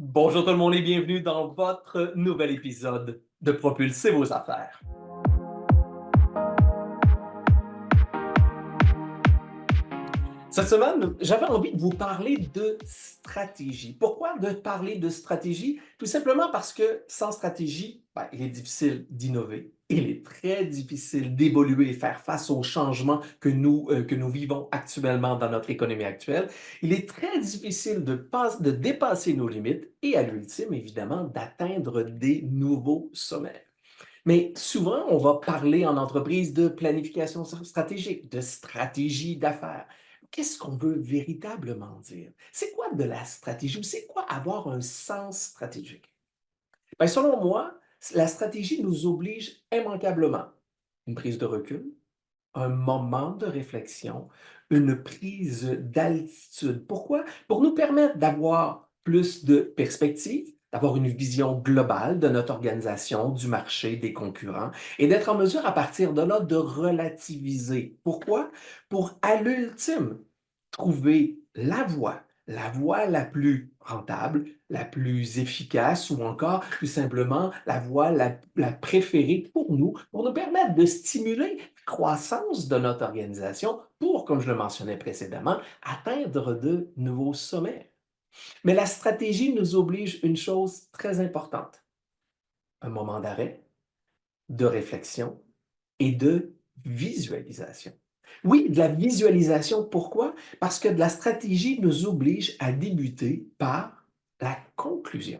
Bonjour tout le monde et bienvenue dans votre nouvel épisode de Propulser vos affaires. Cette semaine, j'avais envie de vous parler de stratégie. Pourquoi de parler de stratégie? Tout simplement parce que sans stratégie, il est difficile d'innover. Il est très difficile d'évoluer et faire face aux changements que nous vivons actuellement dans notre économie actuelle. Il est très difficile de dépasser nos limites et à l'ultime, évidemment, d'atteindre des nouveaux sommets. Mais souvent, on va parler en entreprise de planification stratégique, de stratégie d'affaires. Qu'est-ce qu'on veut véritablement dire? C'est quoi de la stratégie ou c'est quoi avoir un sens stratégique? Ben, selon moi, la stratégie nous oblige immanquablement une prise de recul, un moment de réflexion, une prise d'altitude. Pourquoi? Pour nous permettre d'avoir plus de perspective, d'avoir une vision globale de notre organisation, du marché, des concurrents, et d'être en mesure à partir de là de relativiser. Pourquoi? Pour à l'ultime trouver la voie la plus rentable, la plus efficace ou encore tout simplement la voie la préférée pour nous permettre de stimuler la croissance de notre organisation pour, comme je le mentionnais précédemment, atteindre de nouveaux sommets. Mais la stratégie nous oblige une chose très importante, un moment d'arrêt, de réflexion et de visualisation. Oui, de la visualisation. Pourquoi? Parce que de la stratégie nous oblige à débuter par la conclusion.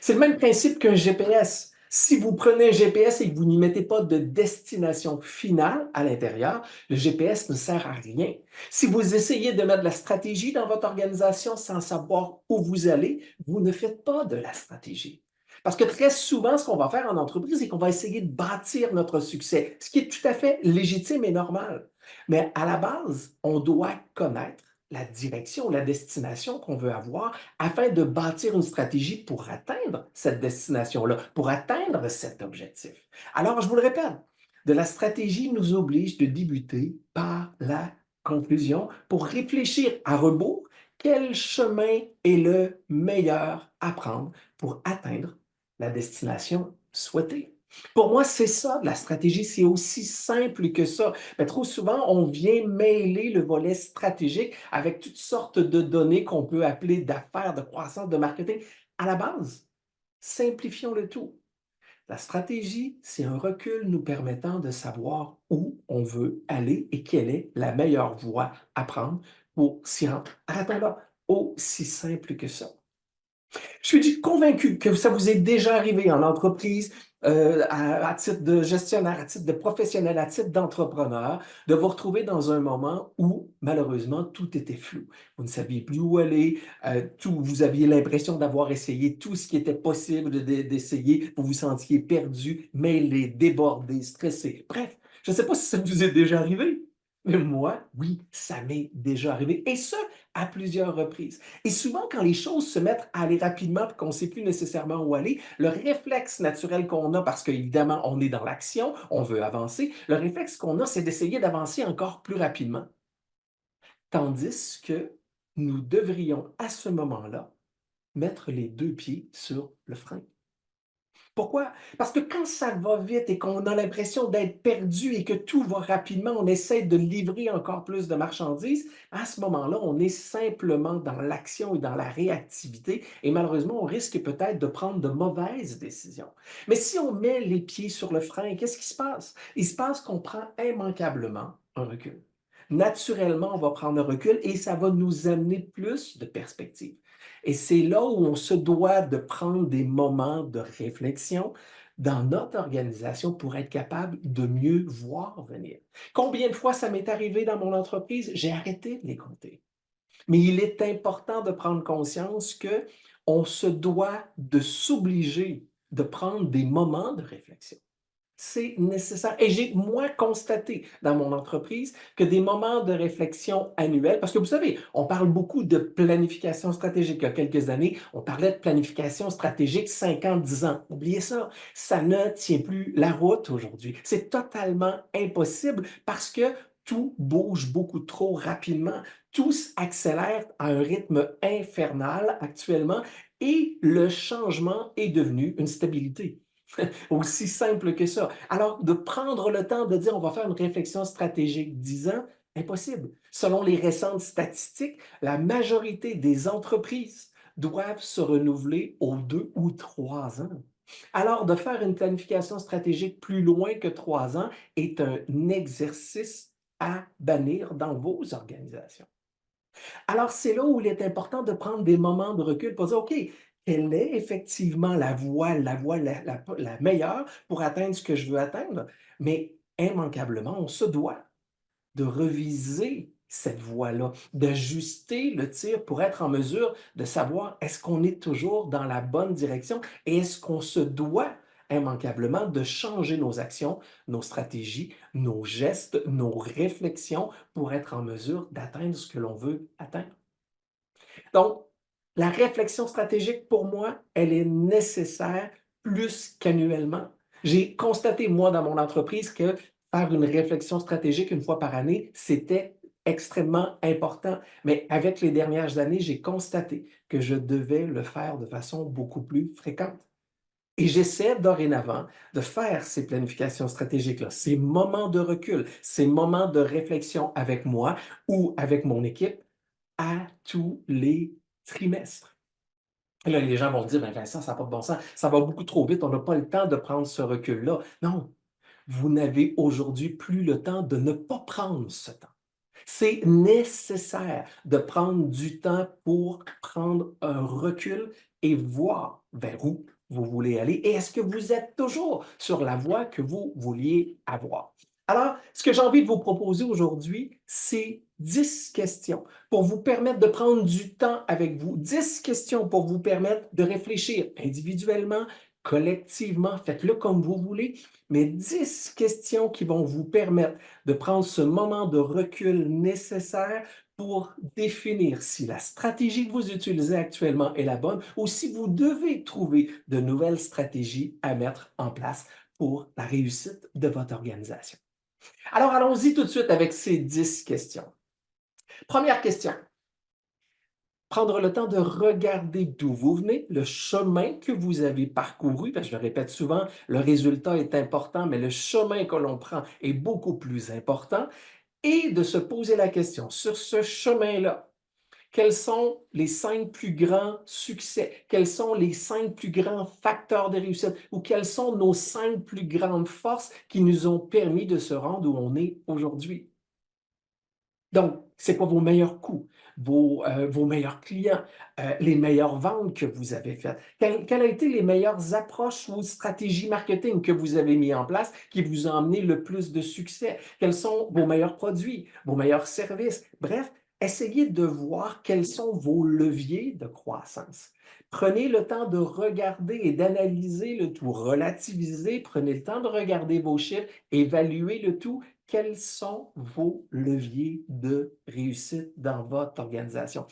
C'est le même principe qu'un GPS. Si vous prenez un GPS et que vous n'y mettez pas de destination finale à l'intérieur, le GPS ne sert à rien. Si vous essayez de mettre de la stratégie dans votre organisation sans savoir où vous allez, vous ne faites pas de la stratégie. Parce que très souvent, ce qu'on va faire en entreprise, c'est qu'on va essayer de bâtir notre succès, ce qui est tout à fait légitime et normal. Mais à la base, on doit connaître la direction, la destination qu'on veut avoir afin de bâtir une stratégie pour atteindre cette destination-là, pour atteindre cet objectif. Alors, je vous le répète, de la stratégie nous oblige de débuter par la conclusion pour réfléchir à rebours quel chemin est le meilleur à prendre pour atteindre la destination souhaitée. Pour moi, c'est ça, de la stratégie, c'est aussi simple que ça. Mais trop souvent, on vient mêler le volet stratégique avec toutes sortes de données qu'on peut appeler d'affaires, de croissance, de marketing. À la base, simplifions le tout. La stratégie, c'est un recul nous permettant de savoir où on veut aller et quelle est la meilleure voie à prendre pour s'y rendre. Arrêtons là, aussi simple que ça. Je suis convaincu que ça vous est déjà arrivé en entreprise, à titre de gestionnaire, à titre de professionnel, à titre d'entrepreneur, de vous retrouver dans un moment où, malheureusement, tout était flou. Vous ne saviez plus où aller, vous aviez l'impression d'avoir essayé tout ce qui était possible d'essayer, vous vous sentiez perdu, mêlé, débordé, stressé. Bref, je ne sais pas si ça vous est déjà arrivé, mais moi, oui, ça m'est déjà arrivé, et ce, à plusieurs reprises. Et souvent, quand les choses se mettent à aller rapidement et qu'on ne sait plus nécessairement où aller, le réflexe naturel qu'on a, parce qu'évidemment, on est dans l'action, on veut avancer, le réflexe qu'on a, c'est d'essayer d'avancer encore plus rapidement. Tandis que nous devrions, à ce moment-là, mettre les deux pieds sur le frein. Pourquoi? Parce que quand ça va vite et qu'on a l'impression d'être perdu et que tout va rapidement, on essaie de livrer encore plus de marchandises, à ce moment-là, on est simplement dans l'action et dans la réactivité et malheureusement, on risque peut-être de prendre de mauvaises décisions. Mais si on met les pieds sur le frein, qu'est-ce qui se passe? Il se passe qu'on prend immanquablement un recul. Naturellement, on va prendre un recul et ça va nous amener plus de perspectives. Et c'est là où on se doit de prendre des moments de réflexion dans notre organisation pour être capable de mieux voir venir. Combien de fois ça m'est arrivé dans mon entreprise? J'ai arrêté de les compter. Mais il est important de prendre conscience que on se doit de s'obliger de prendre des moments de réflexion. C'est nécessaire. Et j'ai, moi, constaté dans mon entreprise que des moments de réflexion annuels, parce que vous savez, on parle beaucoup de planification stratégique. Il y a quelques années, on parlait de planification stratégique 5 ans, 10 ans. Oubliez ça, ça ne tient plus la route aujourd'hui. C'est totalement impossible parce que tout bouge beaucoup trop rapidement, tout accélère à un rythme infernal actuellement et le changement est devenu une stabilité. Aussi simple que ça. Alors, de prendre le temps de dire on va faire une réflexion stratégique 10 ans, impossible. Selon les récentes statistiques, la majorité des entreprises doivent se renouveler aux 2 ou 3 ans. Alors, de faire une planification stratégique plus loin que 3 ans est un exercice à bannir dans vos organisations. Alors, c'est là où il est important de prendre des moments de recul pour dire, OK, quelle est effectivement la voie la meilleure pour atteindre ce que je veux atteindre? Mais immanquablement, on se doit de reviser cette voie-là, d'ajuster le tir pour être en mesure de savoir est-ce qu'on est toujours dans la bonne direction et est-ce qu'on se doit immanquablement de changer nos actions, nos stratégies, nos gestes, nos réflexions pour être en mesure d'atteindre ce que l'on veut atteindre. Donc, la réflexion stratégique, pour moi, elle est nécessaire plus qu'annuellement. J'ai constaté, moi, dans mon entreprise, que faire une réflexion stratégique 1 fois par année, c'était extrêmement important. Mais avec les dernières années, j'ai constaté que je devais le faire de façon beaucoup plus fréquente. Et j'essaie dorénavant de faire ces planifications stratégiques-là, ces moments de recul, ces moments de réflexion avec moi ou avec mon équipe à tous les trimestres. Et là, les gens vont dire, ben Vincent, ça n'a pas de bon sens, ça va beaucoup trop vite, on n'a pas le temps de prendre ce recul-là. Non, vous n'avez aujourd'hui plus le temps de ne pas prendre ce temps. C'est nécessaire de prendre du temps pour prendre un recul et voir vers où vous voulez aller et est-ce que vous êtes toujours sur la voie que vous vouliez avoir. Alors, ce que j'ai envie de vous proposer aujourd'hui, c'est 10 questions pour vous permettre de prendre du temps avec vous, 10 questions pour vous permettre de réfléchir individuellement, collectivement, faites-le comme vous voulez, mais 10 questions qui vont vous permettre de prendre ce moment de recul nécessaire pour définir si la stratégie que vous utilisez actuellement est la bonne ou si vous devez trouver de nouvelles stratégies à mettre en place pour la réussite de votre organisation. Alors, allons-y tout de suite avec ces 10 questions. Première question. Prendre le temps de regarder d'où vous venez, le chemin que vous avez parcouru, parce que je le répète souvent, le résultat est important, mais le chemin que l'on prend est beaucoup plus important, et de se poser la question, sur ce chemin-là, quels sont les 5 plus grands succès? Quels sont les 5 plus grands facteurs de réussite? Ou quelles sont nos 5 plus grandes forces qui nous ont permis de se rendre où on est aujourd'hui? Donc, c'est quoi vos meilleurs coups, vos meilleurs clients, les meilleures ventes que vous avez faites? Quelles ont été les meilleures approches ou stratégies marketing que vous avez mis en place qui vous ont amené le plus de succès? Quels sont vos meilleurs produits, vos meilleurs services? Bref, essayez de voir quels sont vos leviers de croissance. Prenez le temps de regarder et d'analyser le tout, relativiser, prenez le temps de regarder vos chiffres, évaluer le tout quels sont vos leviers de réussite dans votre organisation.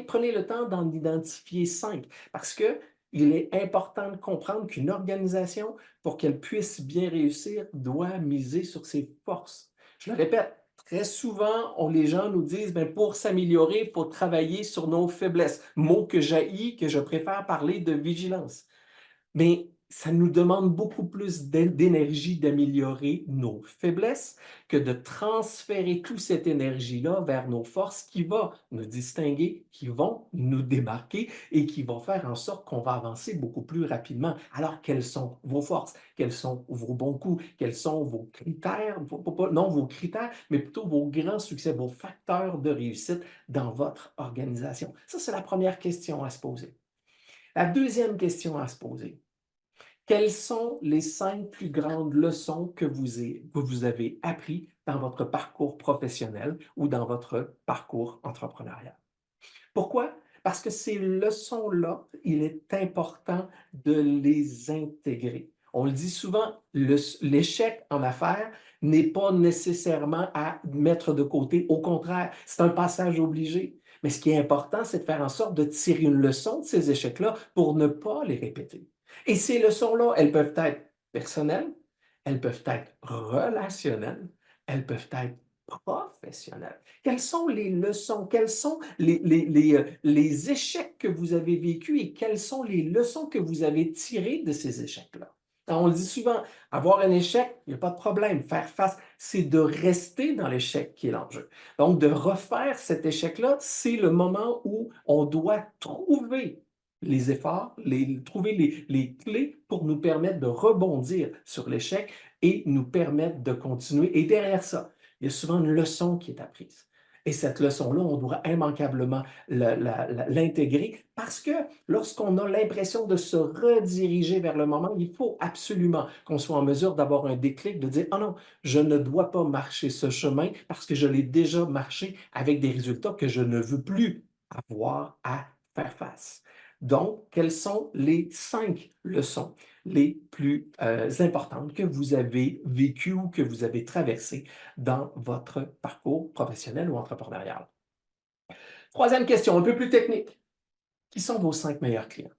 Prenez le temps d'en identifier 5 parce que il est important de comprendre qu'une organisation, pour qu'elle puisse bien réussir, doit miser sur ses forces. Je le répète, très souvent, les gens nous disent, ben, pour s'améliorer, il faut travailler sur nos faiblesses. Mot que j'haïs, que je préfère parler de vigilance. Mais ça nous demande beaucoup plus d'énergie d'améliorer nos faiblesses que de transférer toute cette énergie-là vers nos forces qui vont nous distinguer, qui vont nous démarquer et qui vont faire en sorte qu'on va avancer beaucoup plus rapidement. Alors, quelles sont vos forces? Quels sont vos bons coups? Quels sont vos critères? Non vos critères, mais plutôt vos grands succès, vos facteurs de réussite dans votre organisation. Ça, c'est la première question à se poser. La deuxième question à se poser, quelles sont les 5 plus grandes leçons que vous avez apprises dans votre parcours professionnel ou dans votre parcours entrepreneurial? Pourquoi? Parce que ces leçons-là, il est important de les intégrer. On le dit souvent, l'échec en affaires n'est pas nécessairement à mettre de côté. Au contraire, c'est un passage obligé. Mais ce qui est important, c'est de faire en sorte de tirer une leçon de ces échecs-là pour ne pas les répéter. Et ces leçons-là, elles peuvent être personnelles, elles peuvent être relationnelles, elles peuvent être professionnel. Quelles sont les leçons, quels sont les échecs que vous avez vécus et quelles sont les leçons que vous avez tirées de ces échecs-là? On le dit souvent, avoir un échec, il n'y a pas de problème. Faire face, c'est de rester dans l'échec qui est l'enjeu. Donc, de refaire cet échec-là, c'est le moment où on doit trouver les efforts, trouver les clés pour nous permettre de rebondir sur l'échec et nous permettre de continuer. Et derrière ça, il y a souvent une leçon qui est apprise. Et cette leçon-là, on doit immanquablement l'intégrer parce que lorsqu'on a l'impression de se rediriger vers le moment, il faut absolument qu'on soit en mesure d'avoir un déclic, de dire, ah non, je ne dois pas marcher ce chemin parce que je l'ai déjà marché avec des résultats que je ne veux plus avoir à faire face. Donc, quelles sont les 5 leçons les plus importantes que vous avez vécues ou que vous avez traversées dans votre parcours professionnel ou entrepreneurial? Troisième question, un peu plus technique. Qui sont vos 5 meilleurs clients?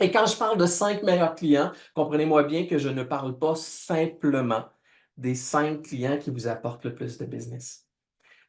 Et quand je parle de 5 meilleurs clients, comprenez-moi bien que je ne parle pas simplement des 5 clients qui vous apportent le plus de business.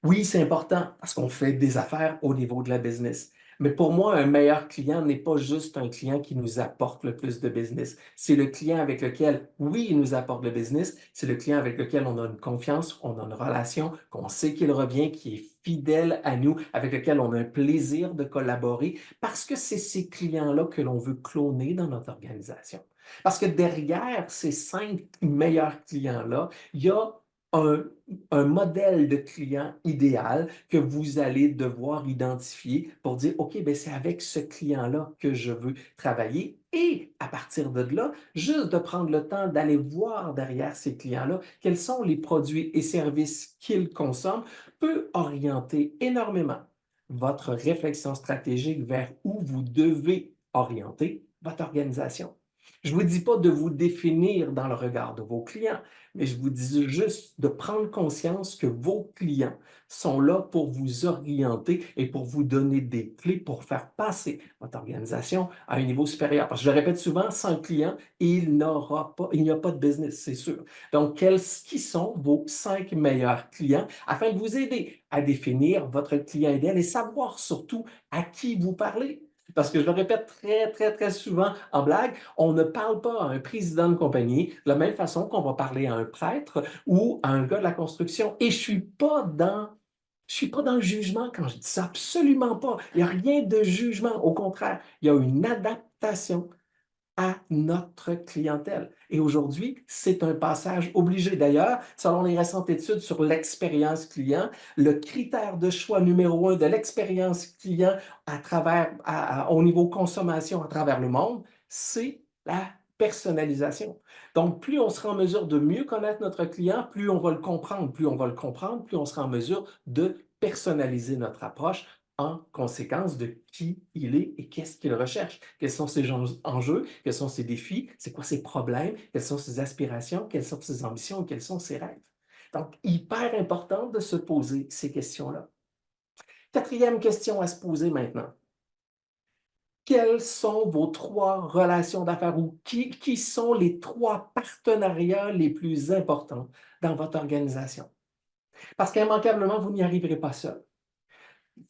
Oui, c'est important parce qu'on fait des affaires au niveau de la business. Mais pour moi, un meilleur client n'est pas juste un client qui nous apporte le plus de business. C'est le client avec lequel, oui, il nous apporte le business, c'est le client avec lequel on a une confiance, on a une relation, qu'on sait qu'il revient, qui est fidèle à nous, avec lequel on a un plaisir de collaborer, parce que c'est ces clients-là que l'on veut cloner dans notre organisation. Parce que derrière ces 5 meilleurs clients-là, il y a un un modèle de client idéal que vous allez devoir identifier pour dire, OK, ben c'est avec ce client-là que je veux travailler. Et à partir de là, juste de prendre le temps d'aller voir derrière ces clients-là quels sont les produits et services qu'ils consomment peut orienter énormément votre réflexion stratégique vers où vous devez orienter votre organisation. Je ne vous dis pas de vous définir dans le regard de vos clients, mais je vous dis juste de prendre conscience que vos clients sont là pour vous orienter et pour vous donner des clés pour faire passer votre organisation à un niveau supérieur. Parce que je le répète souvent, sans client, il n'y a pas de business, c'est sûr. Donc, qui sont vos 5 meilleurs clients afin de vous aider à définir votre client idéal et savoir surtout à qui vous parlez? Parce que je le répète très, très, très souvent en blague, on ne parle pas à un président de compagnie de la même façon qu'on va parler à un prêtre ou à un gars de la construction. Et je suis pas dans le jugement quand je dis ça, absolument pas. Il n'y a rien de jugement. Au contraire, il y a une adaptation à notre clientèle. Et aujourd'hui, c'est un passage obligé. D'ailleurs, selon les récentes études sur l'expérience client, le critère de choix numéro 1 de l'expérience client au niveau consommation à travers le monde, c'est la personnalisation. Donc, plus on sera en mesure de mieux connaître notre client, plus on va le comprendre. Plus on va le comprendre, plus on sera en mesure de personnaliser notre approche en conséquence de qui il est et qu'est-ce qu'il recherche. Quels sont ses enjeux, quels sont ses défis, c'est quoi ses problèmes, quelles sont ses aspirations, quelles sont ses ambitions et quels sont ses rêves. Donc, hyper important de se poser ces questions-là. Quatrième question à se poser maintenant. Quelles sont vos 3 relations d'affaires ou qui sont les 3 partenariats les plus importants dans votre organisation? Parce qu'immanquablement, vous n'y arriverez pas seul.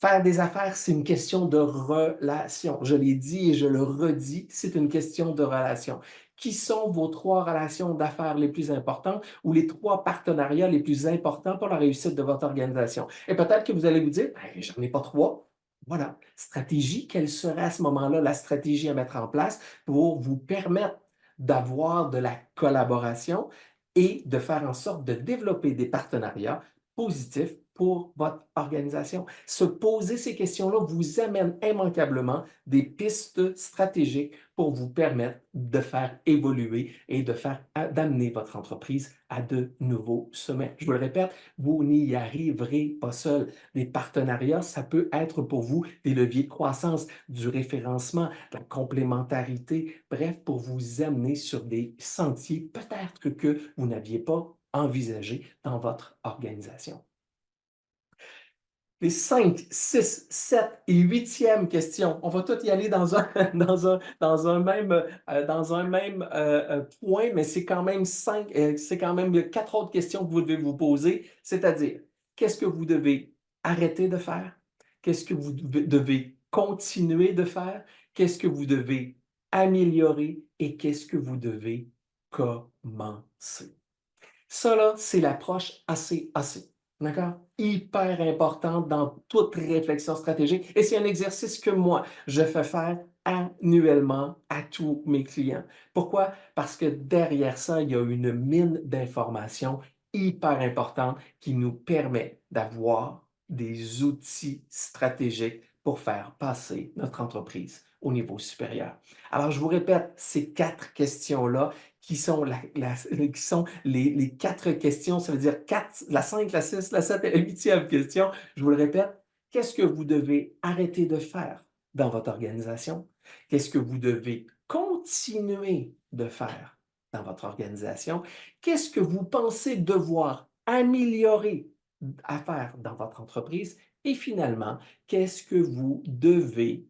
Faire des affaires, c'est une question de relation. Je l'ai dit et je le redis, c'est une question de relation. Qui sont vos 3 relations d'affaires les plus importantes ou les 3 partenariats les plus importants pour la réussite de votre organisation? Et peut-être que vous allez vous dire, ben, j'en ai pas 3. Voilà. Stratégie, quelle serait à ce moment-là la stratégie à mettre en place pour vous permettre d'avoir de la collaboration et de faire en sorte de développer des partenariats positifs pour votre organisation. Se poser ces questions-là vous amène immanquablement des pistes stratégiques pour vous permettre de faire évoluer et d'amener votre entreprise à de nouveaux sommets. Je vous le répète, vous n'y arriverez pas seul. Les partenariats, ça peut être pour vous des leviers de croissance, du référencement, de la complémentarité, bref, pour vous amener sur des sentiers peut-être que vous n'aviez pas envisagés dans votre organisation. Les 5, 6, 7 et 8e questions, on va tout y aller dans un, dans un même point, mais c'est quand même 4 autres questions que vous devez vous poser, c'est-à-dire, Qu'est-ce que vous devez arrêter de faire? Qu'est-ce que vous devez continuer de faire? Qu'est-ce que vous devez améliorer et qu'est-ce que vous devez commencer? Ça, là, c'est l'approche ACAC. D'accord? Hyper importante dans toute réflexion stratégique. Et c'est un exercice que moi, je fais faire annuellement à tous mes clients. Pourquoi? Parce que derrière ça, il y a une mine d'informations hyper importante qui nous permet d'avoir des outils stratégiques pour faire passer notre entreprise au niveau supérieur. Alors, je vous répète ces 4 questions-là qui sont, qui sont les 4 questions, ça veut dire 4, la 5, la 6, la 7 et la 8e question. Je vous le répète, qu'est-ce que vous devez arrêter de faire dans votre organisation? Qu'est-ce que vous devez continuer de faire dans votre organisation? Qu'est-ce que vous pensez devoir améliorer à faire dans votre entreprise? Et finalement, qu'est-ce que vous devez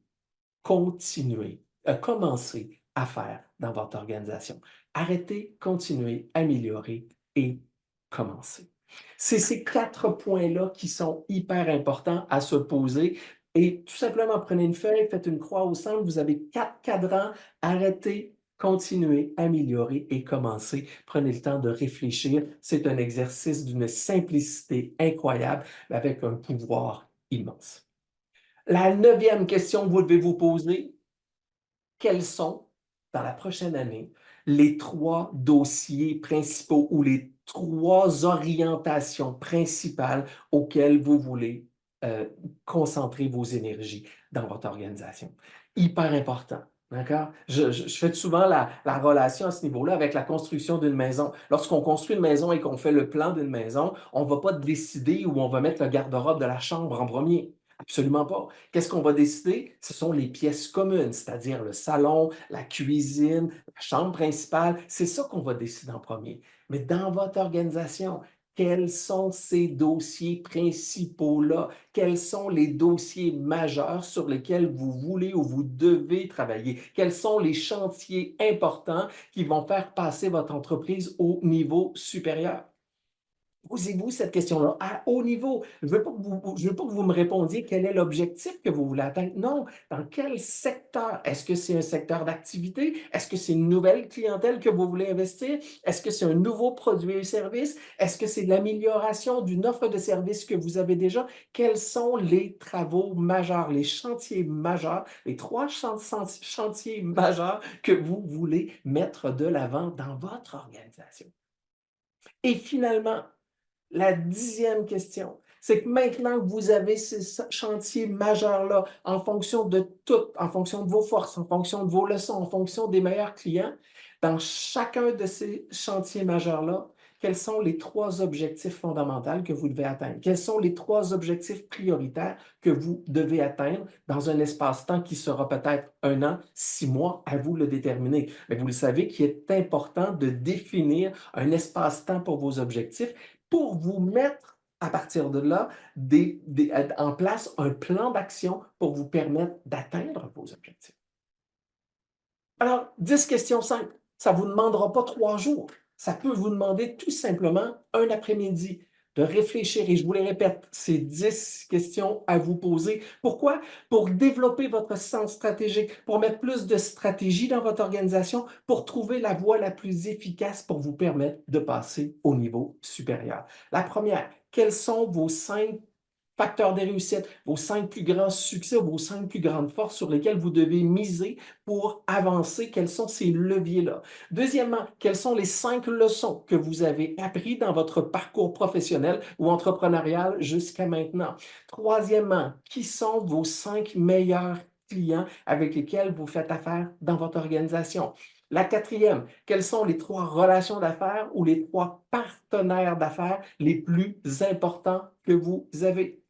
continuer, commencer à faire dans votre organisation? Arrêtez, continuez, améliorer et commencer. C'est ces 4 points-là qui sont hyper importants à se poser et tout simplement prenez une feuille, faites une croix au centre, vous avez 4 cadrans, arrêtez, continuez, améliorer et commencer. Prenez le temps de réfléchir. C'est un exercice d'une simplicité incroyable, mais avec un pouvoir immense. La 9e question que vous devez vous poser, quels sont, dans la prochaine année, les 3 dossiers principaux ou les 3 orientations principales auxquelles vous voulez concentrer vos énergies dans votre organisation? Hyper important. D'accord? Je fais souvent la relation à ce niveau-là avec la construction d'une maison. Lorsqu'on construit une maison et qu'on fait le plan d'une maison, on ne va pas décider où on va mettre le garde-robe de la chambre en premier. Absolument pas. Qu'est-ce qu'on va décider? Ce sont les pièces communes, c'est-à-dire le salon, la cuisine, la chambre principale. C'est ça qu'on va décider en premier. Mais dans votre organisation, quels sont ces dossiers principaux-là? Quels sont les dossiers majeurs sur lesquels vous voulez ou vous devez travailler? Quels sont les chantiers importants qui vont faire passer votre entreprise au niveau supérieur? Posez-vous cette question-là à haut niveau. Je ne veux pas que vous me répondiez quel est l'objectif que vous voulez atteindre. Non, dans quel secteur? Est-ce que c'est un secteur d'activité? Est-ce que c'est une nouvelle clientèle que vous voulez investir? Est-ce que c'est un nouveau produit ou service? Est-ce que c'est l'amélioration d'une offre de service que vous avez déjà? Quels sont les travaux majeurs, les chantiers majeurs, les 3 chantiers majeurs que vous voulez mettre de l'avant dans votre organisation? Et finalement, la 10e question, c'est que maintenant que vous avez ces chantiers majeurs-là, en fonction de tout, en fonction de vos forces, en fonction de vos leçons, en fonction des meilleurs clients, dans chacun de ces chantiers majeurs-là, quels sont les 3 objectifs fondamentaux que vous devez atteindre? Quels sont les 3 objectifs prioritaires que vous devez atteindre dans un espace-temps qui sera peut-être 1 an, 6 mois, à vous de le déterminer. Mais vous le savez qu'il est important de définir un espace-temps pour vos objectifs pour vous mettre à partir de là en place un plan d'action pour vous permettre d'atteindre vos objectifs. Alors, 10 questions simples. Ça ne vous demandera pas 3 jours. Ça peut vous demander tout simplement un après-midi de réfléchir. Et je vous les répète, c'est 10 questions à vous poser. Pourquoi? Pour développer votre sens stratégique, pour mettre plus de stratégie dans votre organisation, pour trouver la voie la plus efficace pour vous permettre de passer au niveau supérieur. La première, quels sont vos 5 facteurs de réussite, vos 5 plus grands succès, vos 5 plus grandes forces sur lesquelles vous devez miser pour avancer? Quels sont ces leviers-là? Deuxièmement, quelles sont les 5 leçons que vous avez apprises dans votre parcours professionnel ou entrepreneurial jusqu'à maintenant? Troisièmement, qui sont vos 5 meilleurs clients avec lesquels vous faites affaire dans votre organisation? La quatrième, quelles sont les 3 relations d'affaires ou les 3 partenaires d'affaires les plus importants que vous avez?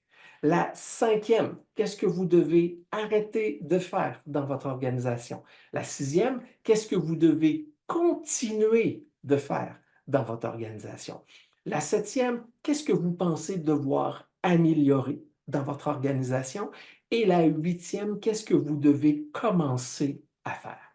La cinquième, qu'est-ce que vous devez arrêter de faire dans votre organisation? La sixième, qu'est-ce que vous devez continuer de faire dans votre organisation? La septième, qu'est-ce que vous pensez devoir améliorer dans votre organisation? Et la huitième, qu'est-ce que vous devez commencer à faire?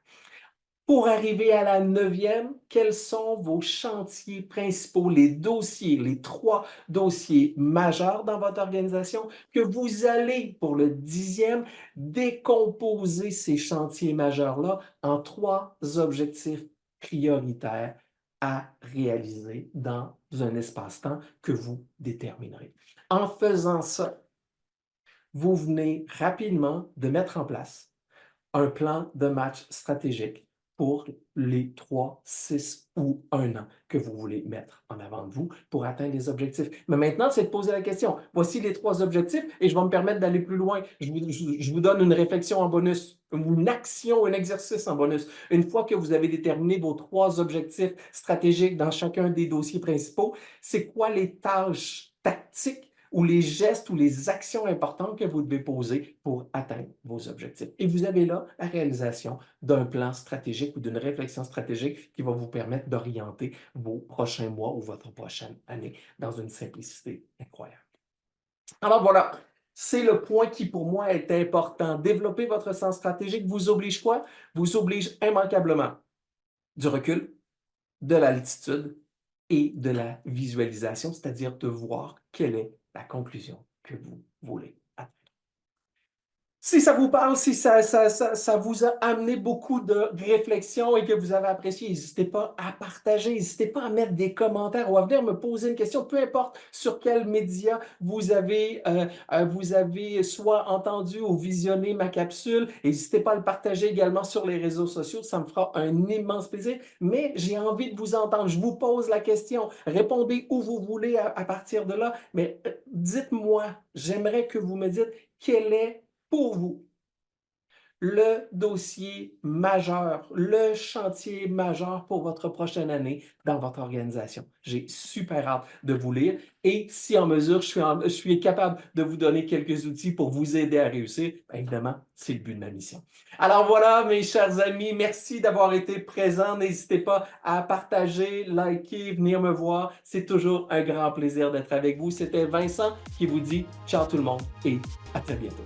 Pour arriver à la 9e, quels sont vos chantiers principaux, les dossiers, les 3 dossiers majeurs dans votre organisation que vous allez, pour le 10e, décomposer ces chantiers majeurs-là en 3 objectifs prioritaires à réaliser dans un espace-temps que vous déterminerez. En faisant ça, vous venez rapidement de mettre en place un plan de match stratégique pour les 3, 6 ou 1 an que vous voulez mettre en avant de vous pour atteindre les objectifs. Mais maintenant, c'est de poser la question. Voici les 3 objectifs et je vais me permettre d'aller plus loin. Je vous donne une réflexion en bonus, une action, un exercice en bonus. Une fois que vous avez déterminé vos 3 objectifs stratégiques dans chacun des dossiers principaux, c'est quoi les tâches tactiques ou les gestes ou les actions importantes que vous devez poser pour atteindre vos objectifs. Et vous avez là la réalisation d'un plan stratégique ou d'une réflexion stratégique qui va vous permettre d'orienter vos prochains mois ou votre prochaine année dans une simplicité incroyable. Alors voilà, c'est le point qui pour moi est important. Développer votre sens stratégique vous oblige quoi? Vous oblige immanquablement du recul, de l'altitude et de la visualisation, c'est-à-dire de voir quelle est la conclusion que vous voulez atteindre. Si ça vous parle, si ça vous a amené beaucoup de réflexion et que vous avez apprécié, n'hésitez pas à partager, n'hésitez pas à mettre des commentaires ou à venir me poser une question, peu importe sur quel média vous avez soit entendu ou visionné ma capsule. N'hésitez pas à le partager également sur les réseaux sociaux, ça me fera un immense plaisir. Mais j'ai envie de vous entendre, je vous pose la question, répondez où vous voulez à partir de là, mais dites-moi, j'aimerais que vous me dites quel est pour vous le dossier majeur, le chantier majeur pour votre prochaine année dans votre organisation. J'ai super hâte de vous lire et si en mesure, je suis capable de vous donner quelques outils pour vous aider à réussir, bien évidemment, c'est le but de ma mission. Alors voilà, mes chers amis, merci d'avoir été présents. N'hésitez pas à partager, liker, venir me voir. C'est toujours un grand plaisir d'être avec vous. C'était Vincent qui vous dit ciao tout le monde et à très bientôt.